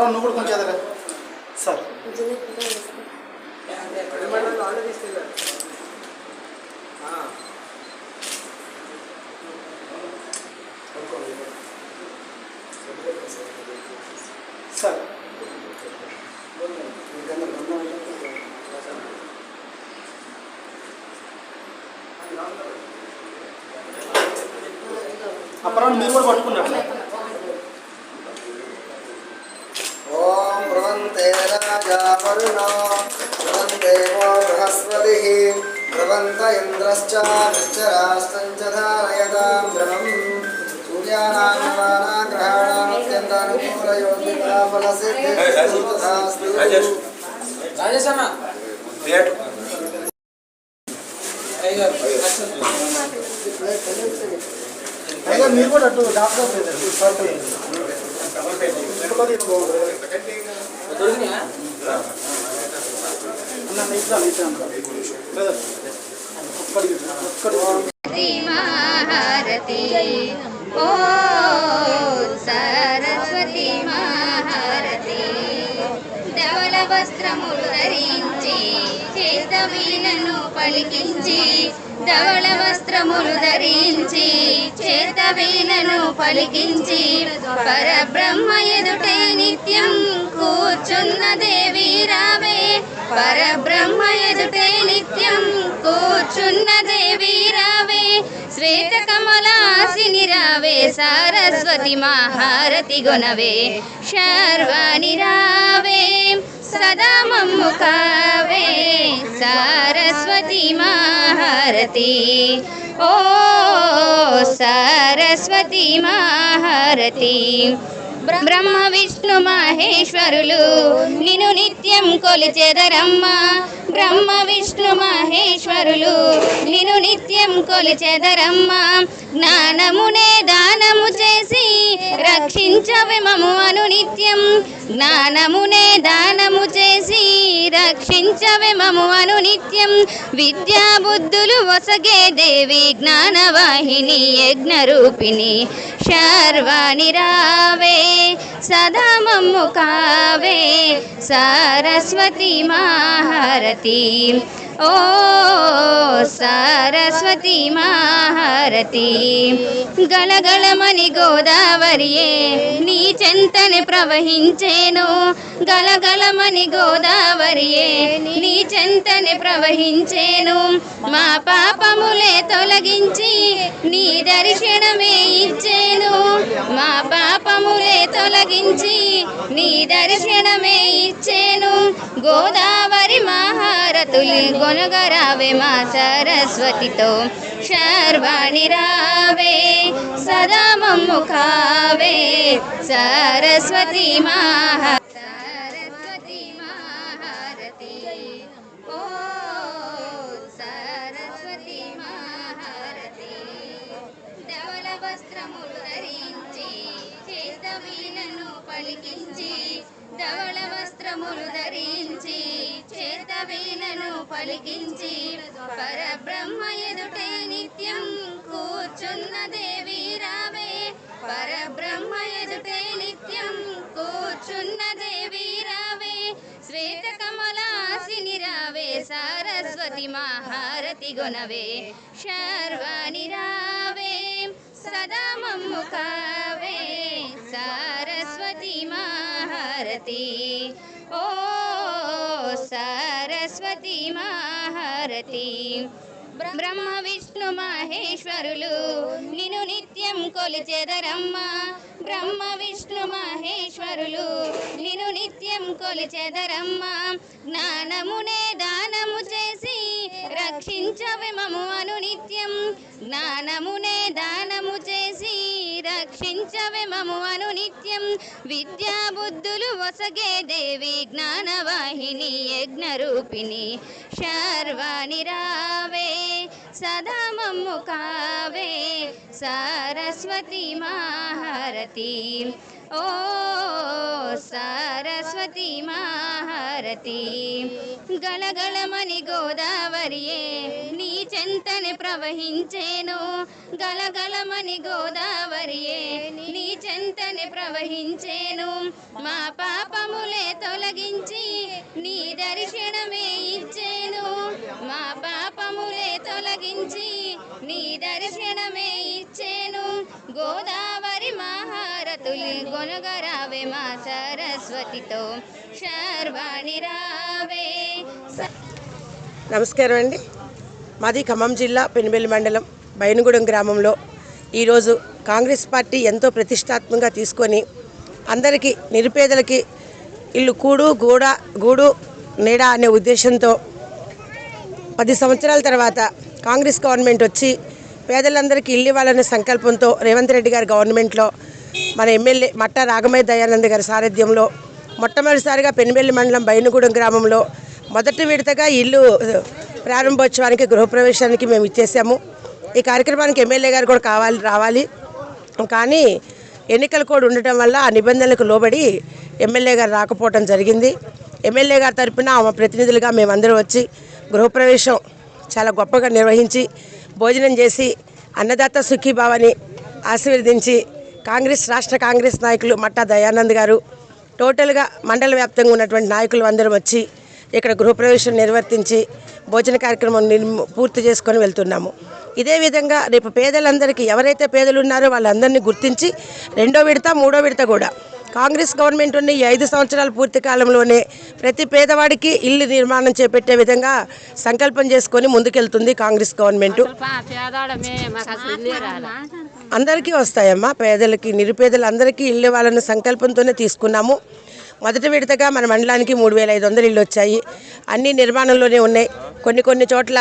నువ్వు కూడా కొంచెం ఎదగా సార్. సార్ అప్పుడు మీరు కూడా పట్టుకున్నట్లు. ఓం భ్రువంతే రాజా వరుణో భ్రువందేవో బృహస్పతిః భ్రువంత ఇంద్రశ్చ విశ్చరాస్తం చ ధారయతాం ధ్రువం సూర్యానాం నవానాం గ్రహాణాం అత్యంతానుకూలయోగితా ఫలసిద్ధిస్తు తథాస్తు. రాజేశన్న అయ్యా మీరు కూడా అటు డాక్టర్ మహారతి ఓ సరస్వతి మహారతి ధవళ వస్త్రములు ధరించి చేత వీణను పలికించి ధవళ వస్త్రములు ధరించి చేత వీణను పలికించి పరబ్రహ్మ ఎదుటే నిత్యం కూర్చున్న దేవి రావే పరబ్రహ్మ ఎదుటే నిత్యం కూర్చున్న దేవి రావే శ్వేత కమలాసిని రావే సరస్వతి మహారతి గుణవే శర్వాణి రావే సదా మమ్ము కావే సరస్వతి మహారతి ఓ సరస్వతి మహారతి బ్రహ్మ విష్ణు మహేశ్వరులు నిన్ను నిత్యం కొలిచెదరమ్మ బ్రహ్మ విష్ణు మహేశ్వరులు నిన్ను నిత్యం కొలిచెదరమ్మ జ్ఞానమునే దానము చేసి రక్షించవే మము అను నిత్యం జ్ఞానమునే దానము చేసి రక్షించవే మము అను నిత్యం విద్యా బుద్ధులు వసగే దేవి జ్ఞానవాహిని యజ్ఞ రూపిణి శర్వాణి రావే సదా మమ్ము కావే సరస్వతి మహారతి ఓ సరస్వతి మహారతి గలగలమని గోదావరియే నీ చెంతని ప్రవహించేను గలగలమని గోదావరియే నీ చెంతని ప్రవహించేను మా పాపములే తొలగించి నీ దర్శనమే ఇచ్చేను మా పాపములే తొలగించి నీ దర్శనమే ఇచ్చేను గోదావరి మహారతులు గొనగరావే మా సరస్వతితో శర్వాణి రావే సదా మమ్ము కావే సరస్వతి సరస్వతి మహారతి ఓ సరస్వతి మహారతి ధవళ వస్త్రములు ధరించి చేత వీణను పలికించి ధవళ వస్త్రములు ధరించి చేత వీణను పలికించి పరబ్రహ్మ ఎదుటే నిత్యం కూర్చున్న దేవి రావే పరబ్రహ్మ ఎదుటే నిత్యం కూర్చున్న దేవి రావే శ్వేత కమలాసిని రావే సరస్వతి మహారతి గుణవే శర్వాణి రావే సదా మమ్ము కావే సరస్వతి మహారతి ఓ సరస్వతి మహారతి బ్రహ్మ విష్ణు మహేశ్వరులు నిన్ను నిత్యం కొలిచెదరమ్మ బ్రహ్మ విష్ణు మహేశ్వరులు నిన్ను నిత్యం కొలిచెదరమ్మ జ్ఞానమునే దానము చేసి రక్షించవే మము అను నిత్యం జ్ఞానమునే దానము చేసి రక్షించవే మము అను నిత్యం విద్యా బుద్ధులు వసగే దేవి జ్ఞానవాహిని యజ్ఞ రూపిణి శర్వాణి రావే సదా మమ్ము కావే సరస్వతి మహారతి ఓ సరస్వతి మహారతి గలగలమని గోదావరియే నీ చెంతని ప్రవహించేను గలగలమని గోదావరియే నీ చెంతని ప్రవహించేను మా పాపములే తొలగించి నీ దర్శనమే ఇచ్చేను మా పాపములే తొలగించి నీ దర్శనమే ఇచ్చేను గోదావరి మహారతులు గొనగరావే మా సరస్వతితో శర్వాణి రావే. నమస్కారం అండి. మాది ఖమ్మం జిల్లా పెనుబెల్లి మండలం బైనగూడెం గ్రామంలో ఈరోజు కాంగ్రెస్ పార్టీ ఎంతో ప్రతిష్టాత్మకంగా తీసుకొని అందరికీ నిరుపేదలకి ఇల్లు గూడు నీడ అనే ఉద్దేశంతో 10 సంవత్సరాల తర్వాత కాంగ్రెస్ గవర్నమెంట్ వచ్చి పేదలందరికీ ఇల్లు ఇవ్వాలనే సంకల్పంతో రేవంత్ రెడ్డి గారి గవర్నమెంట్లో మన ఎమ్మెల్యే మట్టా రాఘమయ్య దయానంద్ గారి సారథ్యంలో మొట్టమొదటిసారిగా పెనుబెల్లి మండలం బైనగూడెం గ్రామంలో మొదటి విడతగా ఇల్లు ప్రారంభోత్సవానికి గృహప్రవేశానికి మేము ఇచ్చేసాము. ఈ కార్యక్రమానికి ఎమ్మెల్యే గారు కూడా రావాలి కానీ ఎన్నికల కోడ్ ఉండటం వల్ల ఆ నిబంధనలకు లోబడి ఎమ్మెల్యే గారు రాకపోవడం జరిగింది. ఎమ్మెల్యే గారి తరపున ఆమె ప్రతినిధులుగా మేమందరం వచ్చి గృహప్రవేశం చాలా గొప్పగా నిర్వహించి భోజనం చేసి అన్నదాత సుఖీభావని ఆశీర్వదించి రాష్ట్ర కాంగ్రెస్ నాయకులు మట్టా దయానంద్ గారు టోటల్గా మండల వ్యాప్తంగా ఉన్నటువంటి నాయకులు అందరం వచ్చి ఇక్కడ గృహప్రవేశం నిర్వర్తించి భోజన కార్యక్రమం పూర్తి చేసుకొని వెళ్తున్నాము. ఇదే విధంగా రేపు పేదలందరికీ ఎవరైతే పేదలు ఉన్నారో వాళ్ళందరినీ గుర్తించి 2వ విడత 3వ విడత కూడా కాంగ్రెస్ గవర్నమెంట్ ఉన్న ఈ 5 సంవత్సరాల పూర్తి కాలంలోనే ప్రతి పేదవాడికి ఇల్లు నిర్మాణం చేపట్టే విధంగా సంకల్పం చేసుకొని ముందుకెళ్తుంది కాంగ్రెస్ గవర్నమెంట్. అందరికీ వస్తాయమ్మా, పేదలకి నిరుపేదలందరికీ ఇల్లు ఇవ్వాలన్న సంకల్పంతోనే తీసుకున్నాము. మొదటి విడతగా మన మండలానికి 3500 ఇళ్ళు వచ్చాయి. అన్ని నిర్మాణంలోనే ఉన్నాయి. కొన్ని చోట్ల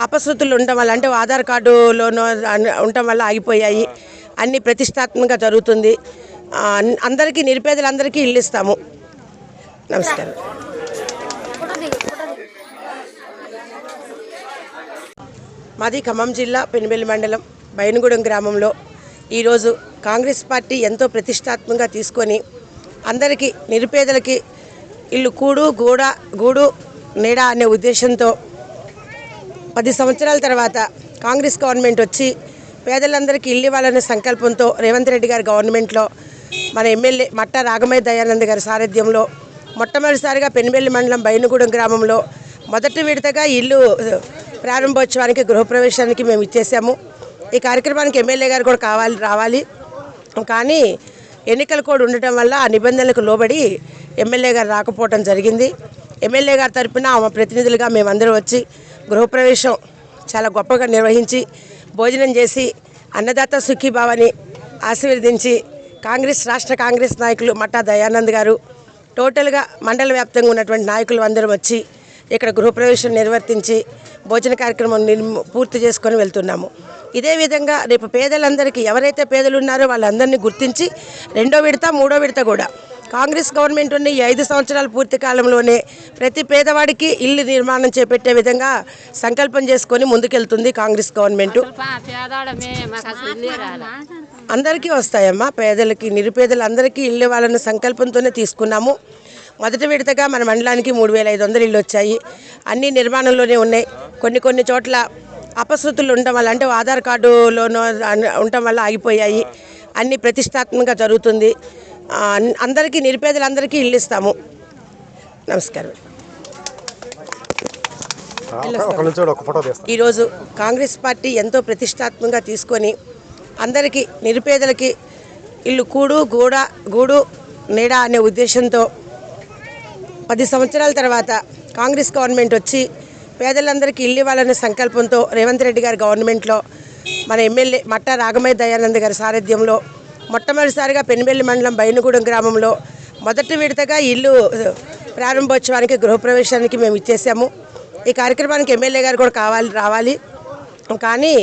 అపశృతులు ఉండటం వల్ల అంటే ఆధార్ కార్డులోనో ఉండటం వల్ల ఆగిపోయాయి. అన్ని ప్రతిష్టాత్మకంగా జరుగుతుంది. అందరికీ నిరుపేదలందరికీ ఇల్లు ఇస్తాము. నమస్కారం. మాది ఖమ్మం జిల్లా పెనుబెల్లి మండలం బైనగూడెం గ్రామంలో ఈరోజు కాంగ్రెస్ పార్టీ ఎంతో ప్రతిష్టాత్మకంగా తీసుకొని అందరికీ నిరుపేదలకి ఇల్లు గూడు నీడ అనే ఉద్దేశంతో 10 సంవత్సరాల తర్వాత కాంగ్రెస్ గవర్నమెంట్ వచ్చి పేదలందరికీ ఇల్లు ఇవ్వాలనే సంకల్పంతో రేవంత్ రెడ్డి గారి గవర్నమెంట్లో మన ఎమ్మెల్యే మట్టా రాఘమయ్య దయానంద్ గారి సారథ్యంలో మొట్టమొదటిసారిగా పెనుబెల్లి మండలం బైనగూడెం గ్రామంలో మొదటి విడతగా ఇల్లు ప్రారంభోత్సవానికి గృహప్రవేశానికి మేము ఇచ్చేసాము. ఈ కార్యక్రమానికి ఎమ్మెల్యే గారు కూడా రావాలి కానీ ఎన్నికల కోడ్ ఉండటం వల్ల ఆ నిబంధనలకు లోబడి ఎమ్మెల్యే గారు రాకపోవడం జరిగింది. ఎమ్మెల్యే గారి తరపున ఆమె ప్రతినిధులుగా మేమందరం వచ్చి గృహప్రవేశం చాలా గొప్పగా నిర్వహించి భోజనం చేసి అన్నదాత సుఖీభావని ఆశీర్వదించి రాష్ట్ర కాంగ్రెస్ నాయకులు మట్టా దయానంద్ గారు టోటల్గా మండల వ్యాప్తంగా ఉన్నటువంటి నాయకులు అందరం వచ్చి ఇక్కడ గృహప్రవేశం నిర్వర్తించి భోజన కార్యక్రమం పూర్తి చేసుకొని వెళ్తున్నాము. ఇదే విధంగా రేపు పేదలందరికీ ఎవరైతే పేదలు ఉన్నారో వాళ్ళందరినీ గుర్తించి 2వ విడత 3వ విడత కూడా కాంగ్రెస్ గవర్నమెంట్ ఉన్న ఈ 5 సంవత్సరాల పూర్తి కాలంలోనే ప్రతి పేదవాడికి ఇల్లు నిర్మాణం చేపట్టే విధంగా సంకల్పం చేసుకొని ముందుకెళ్తుంది కాంగ్రెస్ గవర్నమెంట్. అందరికీ వస్తాయమ్మా, పేదలకి నిరుపేదలందరికీ ఇల్లు ఇవ్వాలన్న సంకల్పంతోనే తీసుకున్నాము. మొదటి విడతగా మన మండలానికి 3500 ఇళ్ళు వచ్చాయి. అన్ని నిర్మాణంలోనే ఉన్నాయి. కొన్ని చోట్ల అపశృతులు ఉండటం వల్ల అంటే ఆధార్ కార్డులోనో ఉండటం వల్ల ఆగిపోయాయి. అన్ని ప్రతిష్టాత్మకంగా జరుగుతుంది. అందరికీ నిరుపేదలందరికీ ఇల్లు ఇస్తాము. నమస్కారం. ఈరోజు కాంగ్రెస్ పార్టీ ఎంతో ప్రతిష్టాత్మకంగా తీసుకొని అందరికీ నిరుపేదలకి ఇల్లు గూడు నీడ అనే ఉద్దేశంతో 10 సంవత్సరాల తర్వాత కాంగ్రెస్ గవర్నమెంట్ వచ్చి పేదలందరికీ ఇల్లు ఇవ్వాలనే సంకల్పంతో రేవంత్ రెడ్డి గారి గవర్నమెంట్లో మన ఎమ్మెల్యే మట్టా రాఘమయ్య దయానంద్ గారి సారథ్యంలో మొట్టమొదటిసారిగా పెనుబెల్లి మండలం బైనగూడెం గ్రామంలో మొదటి విడతగా ఇల్లు ప్రారంభోత్సవానికి గృహప్రవేశానికి మేము ఇచ్చేసాము. ఈ కార్యక్రమానికి ఎమ్మెల్యే గారు కూడా రావాలి కానీ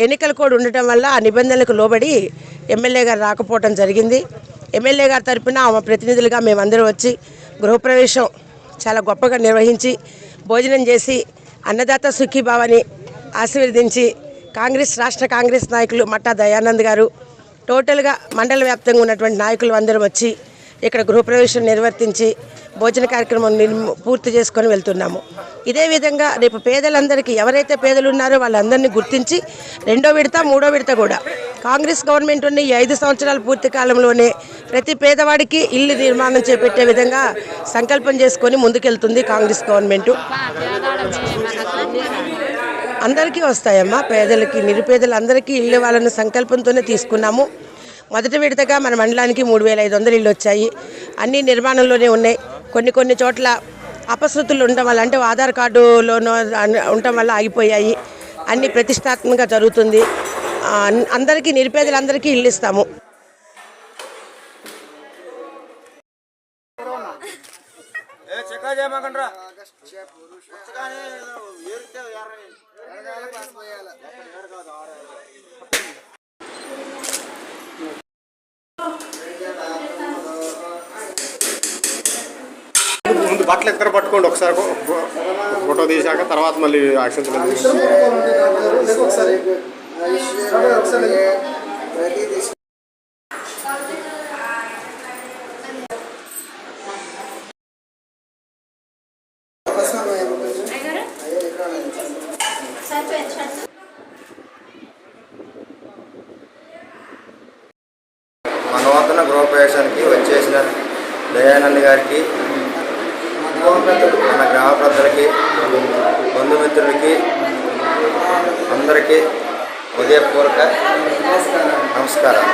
ఎన్నికల కోడ్ ఉండటం వల్ల ఆ నిబంధనలకు లోబడి ఎమ్మెల్యే గారు రాకపోవడం జరిగింది. ఎమ్మెల్యే గారి తరపున ఆమె ప్రతినిధులుగా మేమందరం వచ్చి గృహప్రవేశం చాలా గొప్పగా నిర్వహించి భోజనం చేసి అన్నదాత సుఖీభావని ఆశీర్వదించి రాష్ట్ర కాంగ్రెస్ నాయకులు మట్టా దయానంద్ గారు టోటల్గా మండల వ్యాప్తంగా ఉన్నటువంటి నాయకులు అందరం వచ్చి ఇక్కడ గృహప్రవేశం నిర్వర్తించి భోజన కార్యక్రమం పూర్తి చేసుకొని వెళ్తున్నాము. ఇదే విధంగా రేపు పేదలందరికీ ఎవరైతే పేదలు ఉన్నారో వాళ్ళందరినీ గుర్తించి 2వ విడత 3వ విడత కూడా కాంగ్రెస్ గవర్నమెంట్ ఉన్న ఈ 5 సంవత్సరాల పూర్తి కాలంలోనే ప్రతి పేదవాడికి ఇల్లు నిర్మాణం చేపట్టే విధంగా సంకల్పం చేసుకొని ముందుకెళ్తుంది కాంగ్రెస్ గవర్నమెంటు. అందరికీ వస్తాయమ్మా, పేదలకి నిరుపేదలందరికీ ఇల్లు వాళ్ళని సంకల్పంతోనే తీసుకున్నాము. మొదటి విడతగా మన మండలానికి 3500 ఇళ్ళు వచ్చాయి. అన్ని నిర్మాణంలోనే ఉన్నాయి. కొన్ని చోట్ల అపశృతులు ఉండడం వల్ల, అంటే ఆధార్ కార్డులోనో ఉండటం వల్ల ఆగిపోయాయి. అన్ని ప్రతిష్టాత్మకంగా జరుగుతుంది. అందరికీ నిరుపేదలందరికీ ఇల్లు ఇస్తాము. ముందు బట్టలు ఎత్తర పట్టుకోండి ఒకసారి, ఫోటో తీసాక తర్వాత మళ్ళీ యాక్షన్ ఒకసారి మన నూతన గృహప్రవేశానికి వచ్చేసిన దయానంద్ గారికి, మన గ్రామ ప్రజలకి, బంధుమిత్రులకి అందరికీ హృదయపూర్వక నమస్కారాలు.